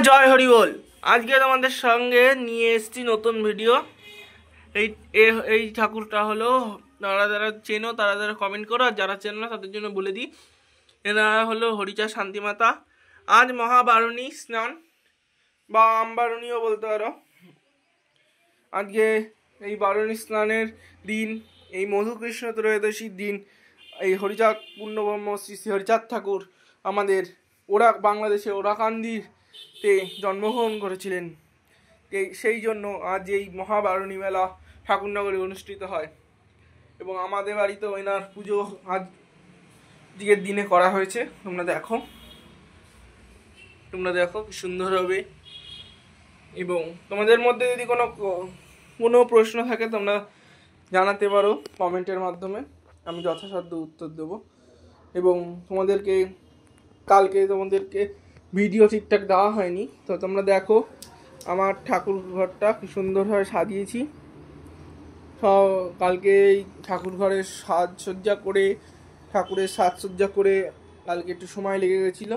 জয় হরি বল। আজকে তোমাদের সঙ্গে নিয়ে এসেছি নতুন ভিডিও। এই ঠাকুরটা হলো, যারা যারা চেনো তারা যারা কমেন্ট করো, আর যারা চেনো না তাদের জন্য বলে দিই, এনারা হলো হরিচাঁদ শান্তিমাতা। আজ মহাবারণী স্নান বা আমবারণীও বলতে পারো। আজকে এই বারণী স্নানের দিন, এই মধুকৃষ্ণ ত্রয়োদশীর দিন, এই হরিচাঁদ পূর্ণব্রহ্ম শ্রী শ্রী হরিচাঁদ ঠাকুর আমাদের বাংলাদেশে ওরাকান্দিতে জন্মগ্রহণ করেছিলেন। সেই জন্য আজ এই মহাবারণী মেলা ঠাকুরনগরে অনুষ্ঠিত হয় এবং আমাদের বাড়িতেও এনার পুজো আজকের দিনে করা হয়েছে। তোমরা দেখো কি সুন্দর হবে। এবং তোমাদের মধ্যে যদি কোনো প্রশ্ন থাকে তোমরা জানাতে পারো কমেন্টের মাধ্যমে, আমি যথাসাধ্য উত্তর দেব। এবং কালকে তোমাদেরকে ভিডিও ঠিকঠাক দেওয়া হয়নি, তো তোমরা দেখো আমার ঠাকুর ঘরটা কি সুন্দরভাবে সাজিয়েছি। কালকে এই ঠাকুর ঘরের ঠাকুরের সাজসজ্জা করে কালকে একটু সময় লেগে গেছিলো,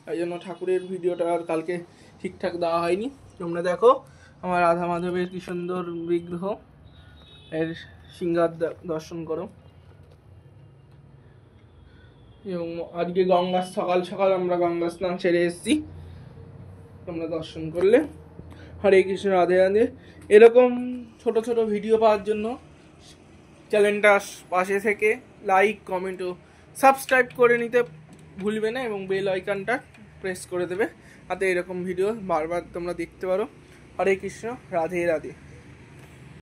তাই জন্য ঠাকুরের ভিডিওটা আর কালকে ঠিকঠাক দেওয়া হয়নি। তোমরা দেখো আমার রাধা মাধবের কি সুন্দর বিগ্রহ, এর সিংহার দর্শন করো। এবং আজকে সকাল সকাল আমরা গঙ্গা স্নান সেরে এসেছি, তোমরা দর্শন করলে। হরে কৃষ্ণ, রাধে রাধে। এরকম ছোট ছোট ভিডিও পাওয়ার জন্য চ্যানেলটা পাশে থেকে লাইক, কমেন্ট ও সাবস্ক্রাইব করে নিতে ভুলবে না, এবং বেল আইকনটা প্রেস করে দেবে, তাতে এরকম ভিডিও বারবার তোমরা দেখতে পারো। হরে কৃষ্ণ, রাধে রাধে।